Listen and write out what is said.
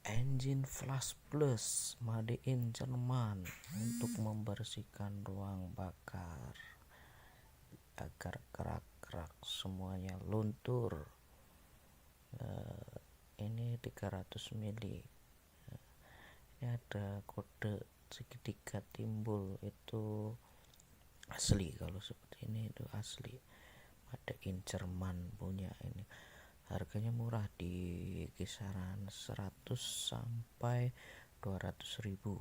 Engine Flash Plus made in Jerman untuk membersihkan ruang bakar agar kerak-kerak semuanya luntur. Ini 300 mili. Ini ada kode segitiga timbul, itu asli. Kalau seperti ini itu asli, made in Jerman punya ini. Harganya murah, di kisaran 100 sampai 200 ribu.